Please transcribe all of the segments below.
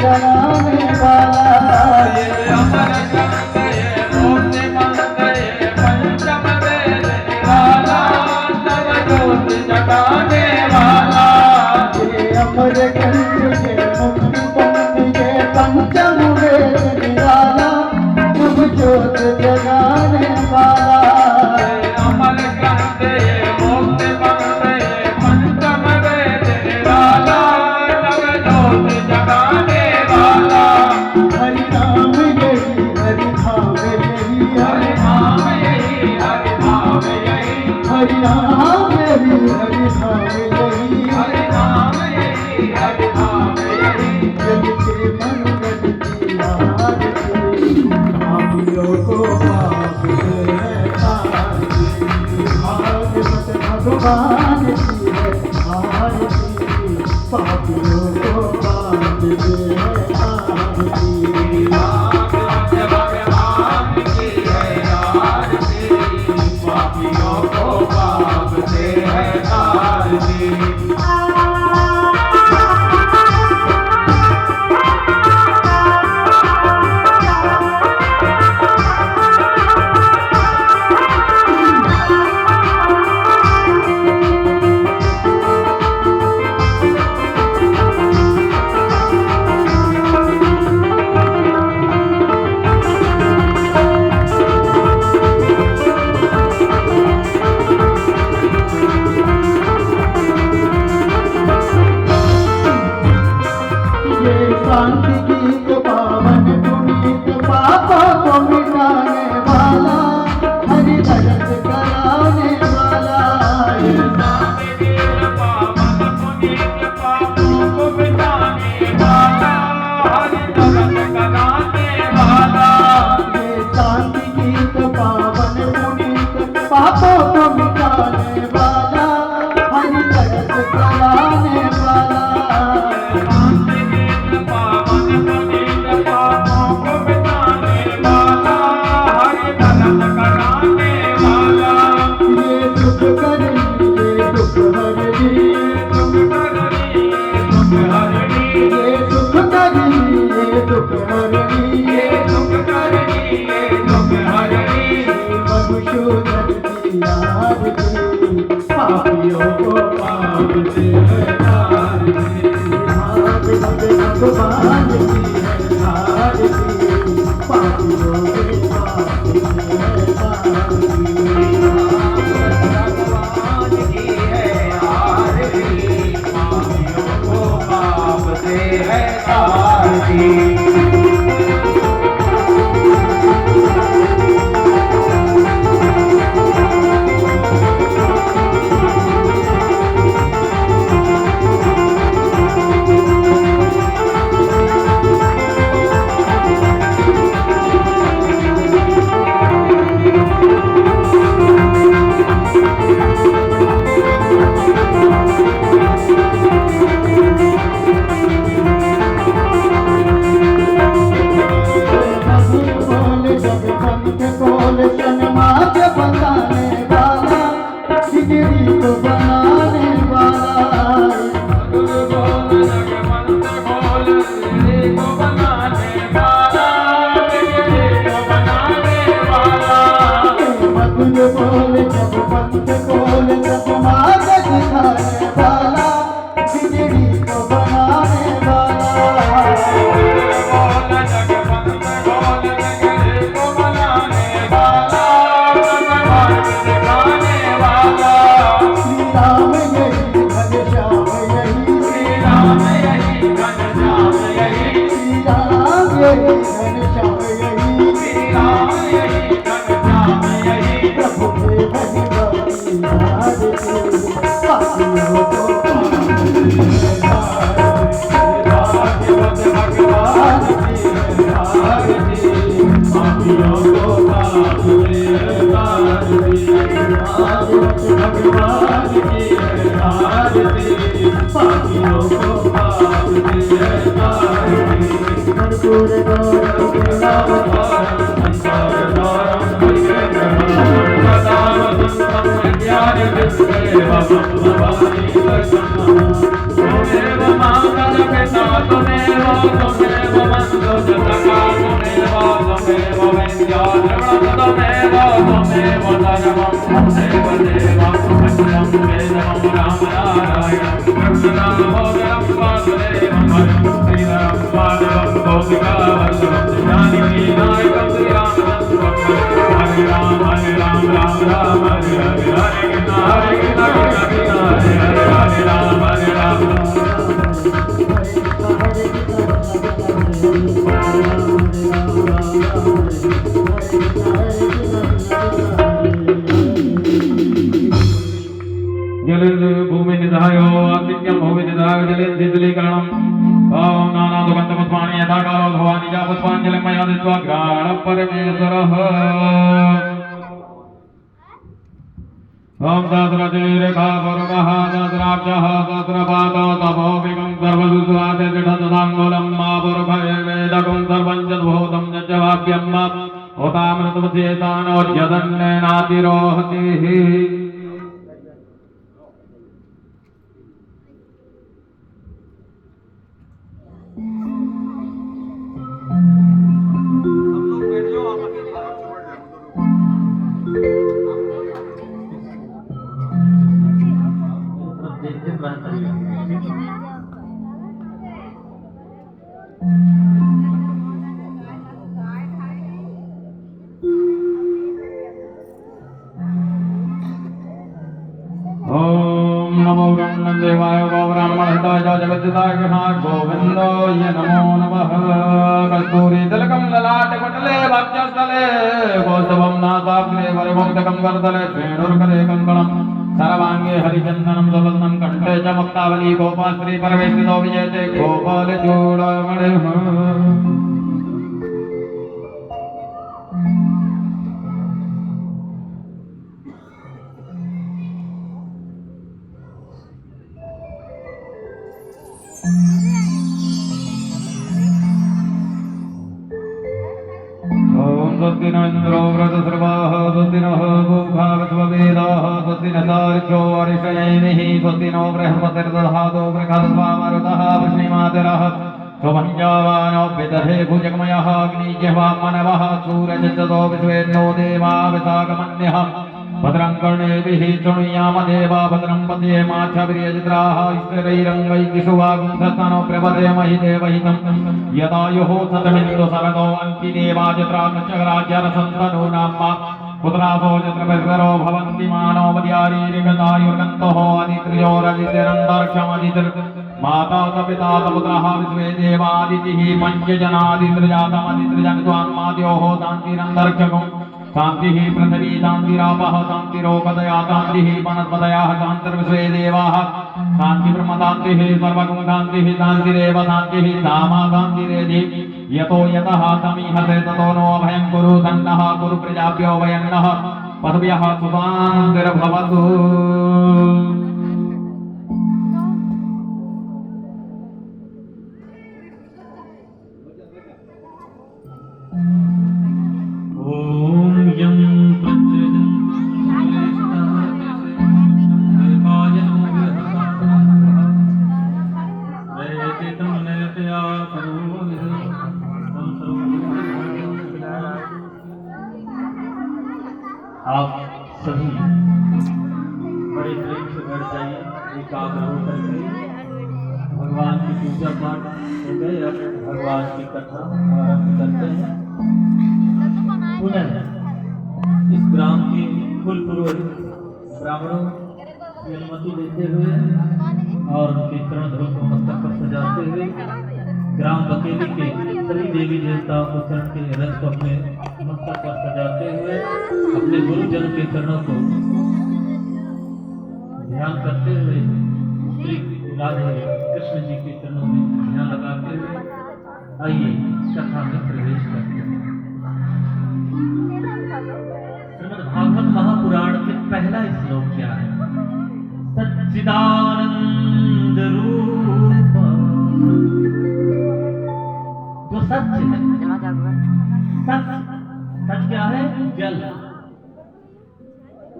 जगाने वाला ये अमर ग्रंथ ये मोक्ष मंत्र ये पंचम वेद निराला सब ज्योत जगाने वाला ये अमर ग्रंथ ये मुक्ति पंथ ये पंचम वेद निराला सब ज्योत जगाने वाला ये अमर ग्रंथ ये मोक्ष मंत्र ये पंचम वेद निराला सब ज्योत जगाने वाला हरि नाम यही हरि धाम यही हरि नाम यही हरि नाम यही हरि नाम यही हरि धाम यही हरि नाम यही हरि नाम यही जग के मंगल की आरती पापियों को पाप से है तारती भागवत भगवान की है आरती पापियों को पाप से है तारती भागवत भगवान की है आरती पापियों को पाप से है तारती शांति गीत पावन पुनीत पापों को मिटाने वाला हरि भजन कराने वाला पावन पुनीत पापों को मिटाने वाला हरि भजन कराने वाला ये शांति गीत पावन पुनीत पापों को मिटाने वाला हरि भजन कराने वाला पावन पुनीत पापों को मिटाने वाला हरि भजन कराने वाला ये दुख करी ये दुख हरनी दुख करनी दुख हरनी ये दुख करी ये दुख हरनी ये दुख करनी ये दुख हरनी मधुसूदन की आरती पापियों को पाप से है तारती भागवत भगवान की है आरती पापियों के पाप से है तारती भगवान की है आरती पापियों को पाप से है तारती भगवान की आरती पापियों को पाप दिए कर्पूर गौरव तुमेव तमेव बन्धु जसका तमेव तमेव वैद्या द्रवणं तमेव सर्वं तमेव देवं सत्यं वेदं राम नारायणं कृष्णनामोदरं वासुदेवं हरिं श्रीधरं माधवं गोपिकावल्लभं जानकीनायकं श्रीरामचन्द्रं हरे राम राम राम हरे हरे हरे कृष्ण कृष्ण हरे हरे हरे राम भूमि निधायो आदित्यं भूमि निधाय जले शीतलीकरणम् ओम नानादुगन्धपुष्पाणि यथा कालो भवानि जा पुष्पाञ्जलिं मया दत्त्वा ग्राण परमेश्वरः ओम सहस्रशीर्षः पुरुषः सहस्राक्षः सहस्रपादो तपो विगं सर्वदुष्वादिदृढतदाङ्गुलं मा पुरुषे वेदकं सर्वं च भूतं च वाप्यं मा होतामृतमचेतानोद्यतन्नेनातिरोहतिः देवाय गौब्राह्मणहिताय जगद्दिताय कृष्णाय गोविन्दाय नमो नमः कस्तूरी तिलकं ललाटपटले वक्षस्थले कौस्तुभं नासाग्रे वरमोक्तकं करतले श्रेणुर्करे कङ्कणं सर्वाङ्गे हरिचन्दनं सुगन्धं कण्ठे च मुक्तावली गोपाश्री परमेश्वरो विजयते गोपालचूडामणिः स्वस्ति न इन्द्रो वृतसर्वाः स्वस्ति नः गोभा विश्ववेदाः स्वस्ति न तार्क्ष्यो अरिषयैनिः स्वस्ति नो बृहस्पतिर्दधातो बृहस्पतिर्मरुतः वृष्णिमातरः स्वपञ्चावानो विदधे भुजगमयः अग्निजिह्वा मनवः सूरजश्चतो विश्वेन्नो देवा विशाखमन्यः भद्रं कर्णेभिः शृणुयाम देवा भद्रं पश्येमाच्छवीर्यजत्राः स्थिरैरङ्गैर्दिशुवागुंसस्तनो प्रपदयमहि देवहितं यदायुः सतमिन्दु सरदो अन्ति देवाजत्राक्षराज्यरसन्तनूनाम् पुत्रासो जत्रपस्वरो भवन्ति मानो मद्यारीरिकतायुर्गन्तोः अदित्रियोरदितिरन्तरिक्षमदितिर् माता च पिता च पुत्रः विश्वे देवादितिः पञ्चजनादित्रजातमदित्रजनित्वान्माद्योः शान्तिरन्तरिक्षकम् शान्तिः पृथिवी शान्तिरापः शान्तिरोपदया शान्तिः वनस्पतयः शान्तिर्विश्वे देवाः शान्तिब्रह्मशान्तिः सर्वगुण शान्तिः शान्तिरेव शान्तिः सामा शान्तिरेधि यतो यतः तमीहसे ततो नो अभयं कुरु दण्डः कुरु प्रजाभ्यो वयन्नः पशुभ्यः सुशान्तिर्भवतु आप सभी बड़े प्रेम से बैठ जाइए, एकाग्र होकर के भगवान की पूजा पाठ हो गए। अब भगवान की कथा आरंभ करते हैं। पुनः इस ग्राम के कुल पुरोहित ब्राह्मणों की अनुमति देते हुए और उनके चरण धरों को मस्तक पर सजाते हुए ग्राम बकेली के सभी देवी देवताओं को चरण के रथ को अपने मस्तक पर सजाते हुए अपने गुरुजन के चरणों को ध्यान करते हुए श्री राधे कृष्ण जी के चरणों में ध्यान लगाते हुए आइए कथा में प्रवेश करते हैं। श्रीमद् भागवत महापुराण के पहला श्लोक क्या है? सच्चिदानंद रूप जो सत्य है, सच क्या है? जल।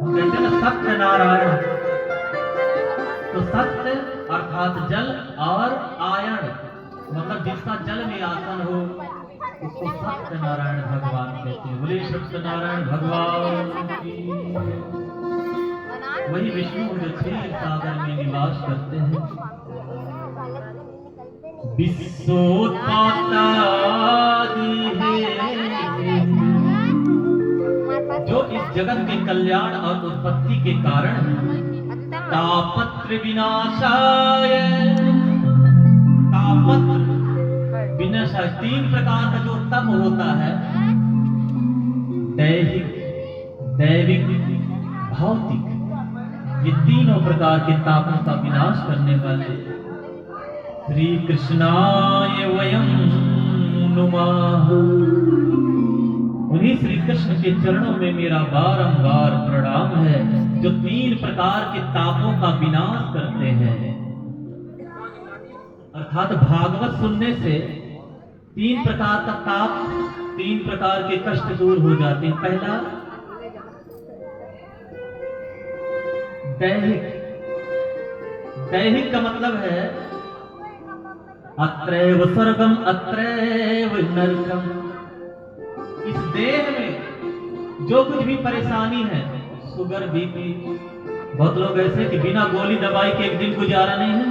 हम कहते हैं सत्य नारायण, तो सत्य अर्थात जल और आयन मतलब जिसका जल में आसन हो उसको सत्यनारायण भगवान कहते हैं। बोले सत्यनारायण भगवान की। वही विष्णु जो क्षीर सागर में निवास करते हैं। विश्वोत्पाता जो इस जगत के कल्याण और उत्पत्ति के कारण है। तापत्र विनाशाय, तापत्र विनाशाय, 3 प्रकार का जो तप होता है, दैहिक, दैविक, भौतिक, ये तीनों प्रकार के तापों का विनाश करने वाले श्री कृष्णाय वयं नुमः। उन्हीं श्री कृष्ण के चरणों में मेरा बारंबार प्रणाम है, जो 3 प्रकार के तापों का विनाश करते हैं। अर्थात भागवत सुनने से 3 प्रकार का ताप, 3 प्रकार के कष्ट दूर हो जाते हैं। पहला दैहिक, दैहिक का मतलब है अत्रैव स्वर्गम अत्रैव नरकम। इस देह में जो कुछ भी परेशानी है, शुगर, बीपी, बहुत लोग ऐसे कि बिना गोली दवाई के एक दिन गुजारा नहीं है।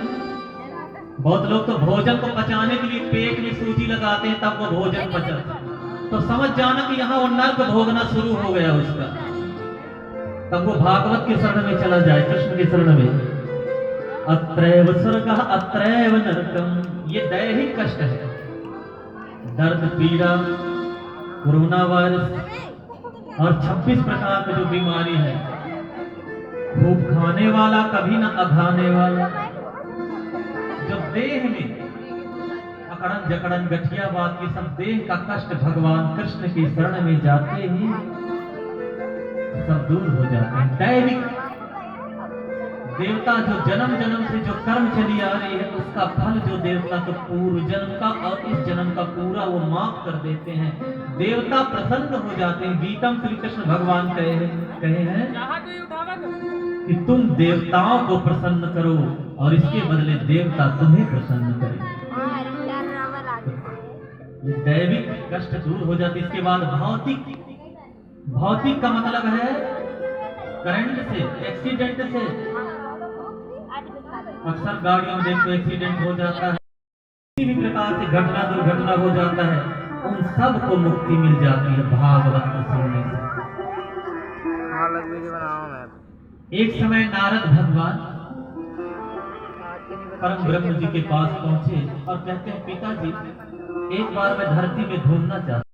बहुत लोग तो भोजन को पचाने के लिए पेट में सूजी लगाते हैं तब वो भोजन पचता है। तो समझ जाना कि यहाँ वो नर्क भोगना शुरू हो गया उसका। तब वो भागवत के शरण में चला जाए, कृष्ण के शरण में। अत्रैव स्वर्गः अत्रैव नरकम, ये दैहिक कष्ट है। दर्द, पीड़ा, कोरोना वायरस और 26 प्रकार की जो बीमारी है, खूब खाने वाला कभी ना अघाने वाला, जो देह में अकड़न जकड़न गठिया बात की सब देह का कष्ट भगवान कृष्ण की शरण में जाते ही सब दूर हो जाते हैं। दैविक, देवता जो जन्म जन्म से जो कर्म चली आ रही है उसका फल जो देवता तो पूर्व जन्म का और इस जन्म का पूरा वो माफ कर देते हैं। देवता प्रसन्न हो जाते हैं। गीतम श्री कृष्ण भगवान कहे हैं कि तुम देवताओं को प्रसन्न करो और इसके बदले देवता तुम्हें प्रसन्न करें। ये दैविक कष्ट दूर हो जाते। इसके बाद भौतिक, भौतिक का मतलब है करंट से, एक्सीडेंट से। अक्सर गाड़ियों में देखो एक्सीडेंट हो जाता है, किसी भी प्रकार से घटना दुर्घटना हो जाता है, उन सब को मुक्ति मिल जाती है भागवत को सुनने से। एक समय नारद भगवान परम ब्रह्म जी के पास पहुंचे और कहते हैं, पिताजी एक बार मैं धरती में घूमना चाहता